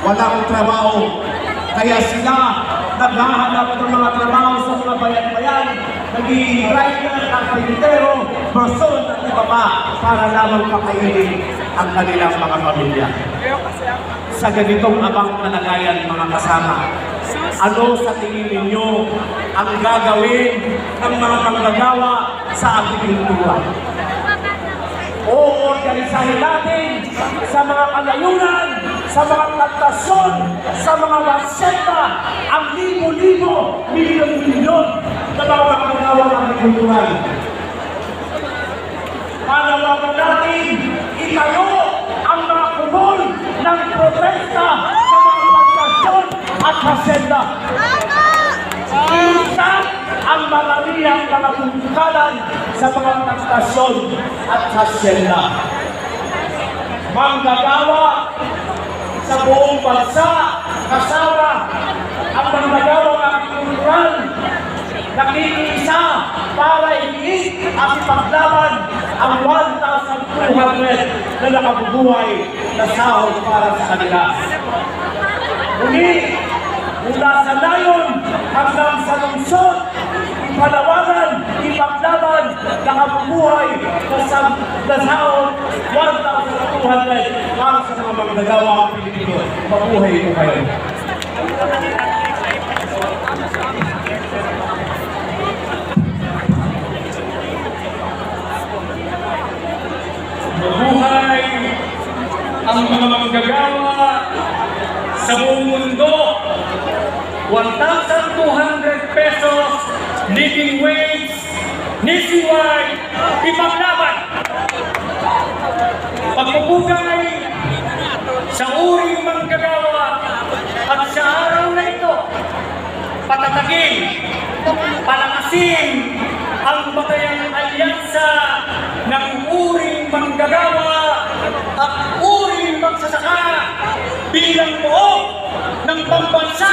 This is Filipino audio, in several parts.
walang trabaho. Kaya sila naghahanap ng mga trabaho sa mga bayan-bayan, naging driver, karpintero, person at iba pa para lamang makainin ang kanilang mga pamilya. Sa ganitong abang kalagayan, mga kasama, ano sa tingin ninyo ang gagawin ng mga manggagawa sa agrikultura? O organisahin natin sa mga kalayunan, sa mga plantasyon, sa mga baseta, ang libo-libo, milyon-milyon na mga manggagawa ng agrikultural. Panawagan natin, itayo ang mga kumol ng protesta sa mga plantasyon at baseta. Ilusap ang maramihang mga pungkalan sa mga plantasyon at hasyenda. Manggagawa sa buong bansa, kasama ang manggagawa ng agrikultural, nakikiisa para iiit at ipaglaban ang 1,200 na nakabubuhay na sahod para sa kanila. Ngunit, mula sa layon hanggang sa lungsod, ipanawagan, ipaglaban, nakabubuhay na sahod 1,200 para sa mga manggagawa ng Pilipino. Mabuhay po kayo. Mabuhay ang mga manggagawa sa buong mundo. 1,200 pesos living wage nationwide, ipaglaban. Pagpupugay sa uring manggagawa at sa araw na ito, patatagin, palakasin ang batayang alyansa ng uring manggagawa at uring magsasaka bilang buo ng pambansa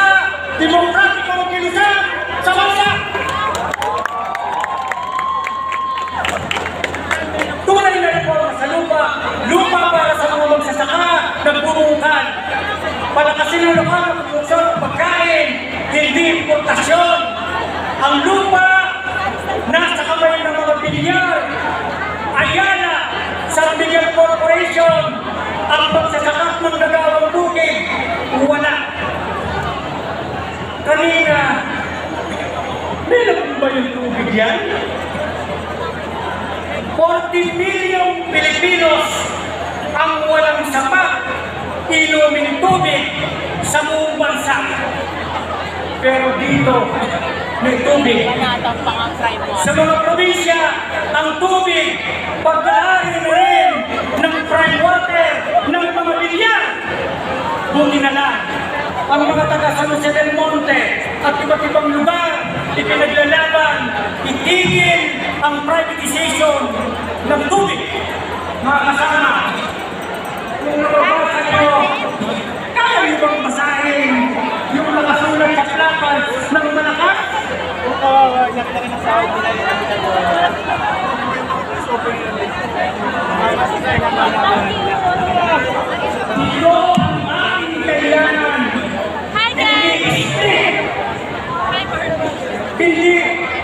demokratikong kilusan sa bansa. Tunay na reforma sa lupa, lupa para sa mga magsasaka, nagbubungkan. Palakasin ang lokal na produksyon ng pagkain, hindi importasyon. Ang lupa nasa kamay ng mga bilyar, Ayala, San Miguel Corporation, ang pagsasakak ng nagawang bukid, wala. Kanina, nilang ba yung tubig yan? 40 milyong Pilipinos ang walang sapat inumin tubig sa buong bansa. Pero dito, may tubig. Sa mga probinsya, ang tubig, pagkaari na rin ng prime water ng mga bilyar. Buti na lang, ang mga taga San Jose del Monte at iba't ibang lugar, ipinaglalaban, itigil ang privatization ng tubig. Mga kasama, kung nababasa nyo, kaya nyo bang basahin yung nakasulat sa plakan ng malakas? Nakalagay ng sahod nila yung Dito ang aking kailangan. Hindi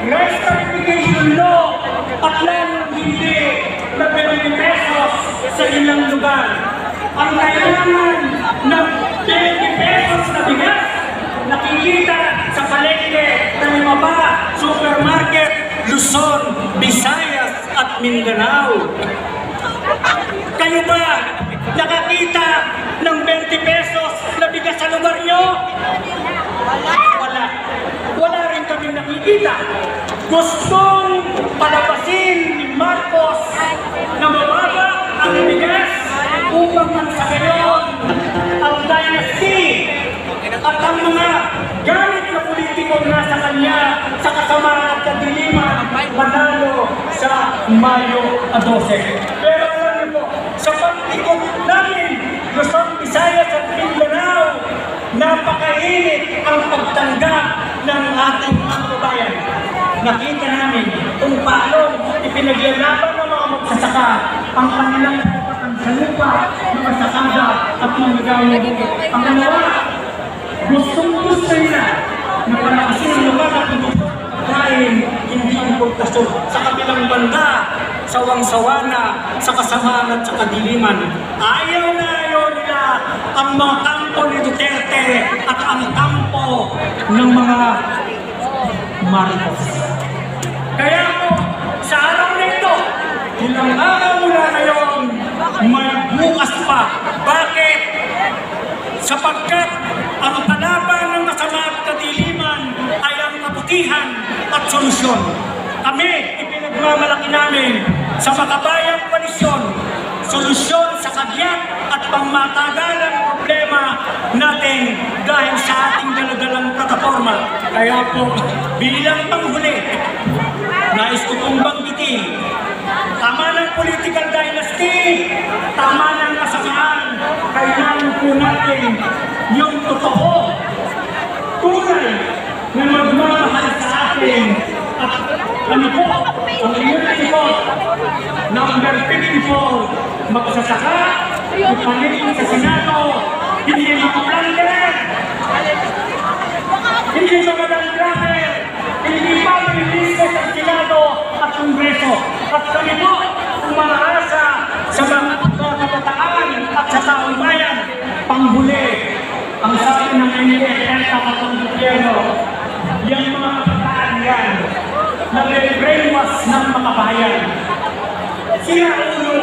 rice certification law at lalong hindi na 20 pesos sa ilang lugar. Ang kailangan ng 20 pesos na bigas nakikita sa palengke ng mga supermarket, Luzon, Visayas at Mindanao. Kayo ba nakakita ng 20 pesos na bigas sa lugar nyo? Wala. Wala rin kami nakikita. Gustong palabasin ni Marcos na mababa ang bigas upang sa gayon ang dynasty at ang mga gamit na politiko nasa kanya sa kasamaan at kadiliman manalo sa Mayo 12. Pero alam niyo po, sa pag-ikot namin Luzon, Visayas at Mindanao, napakainit ang pagtanggap ng ating mga babayan. Nakita namin kung paano ipinaglalaban ng mga magsasaka ang kanilang karapatan sa lupa, mga sakada at mga ang ganawa, gustong-gusto nila na palakasin ang lugar at produksyon ng pagkain, hindi importasyon. Sa kabilang banda, sawang-sawana, sa kasamaan at sa kadiliman. Ayaw na ayaw nila ang mga kampo ni Duterte at ang kampo ng mga Marcos. Kaya po, sa araw na ito, ilang araw mula ngayon, may bukas pa. Bakit? Sapagkat ang kalaban ng kasama at kadiliman ay ang kabutihan at solusyon. Kami, ipinagmamalaki namin sa Makabayang Koalisyon, solusyon sa kagyat at pangmatagalang problema natin dahil sa ating daladalang plataforma. Kaya po, bilang panghuli, nais ko pong banggitin, tama ng political dynasty, tama ng kasamaan, kailangan po natin yung totoo, tunay na magmamahal sa atin. At ano po, ang unity po, number 54, magsasaka, ipalit sa Senado, hindi mga plunder, hindi mga landgraber, hindi pa nililisto sa Senado at Kongreso. At kami po, umaasa sa mga kabataan at sa taong bayan, panghuli, ang sabi ng NLF at ang gobyerno, yung mga kabataan yan, nag-brainwash ng mga bayan. Sila ulo,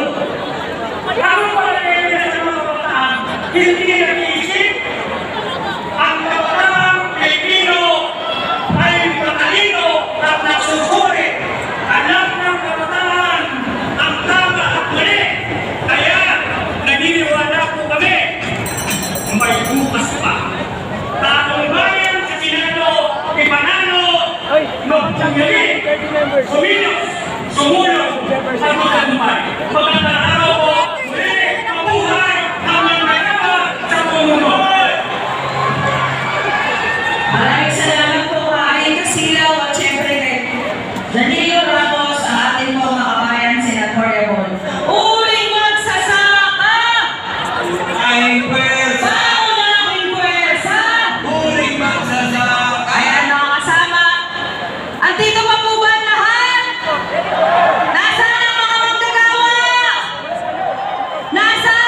ako pala nila sa mga kabataan, hindi nag-iisip, ang kabataan Pilipino ay matalino at nagsusuri. Alam ng kabataan ang tama at mali. Kaya, naniniwala po kami, may bukas pa. Taong bayan sa Senado, ipanalo, magtanggalin, kumilos, sumulong, at magandumay. Magandang araw po, muli, mabuhay, ang nangyayama sa pumunuhay. Maraming salamat po aking kasilaw at syempre kay Danilo Ramos, ang ating po mga kabayan, senatorial. Uling magsasaka! Ay, pwersa! Paano malaking pwersa? Huling magsasaka! Ayan mga kasama. Andito pa po ba ang lahat? Nasaan ang mga manggagawa? Nasaan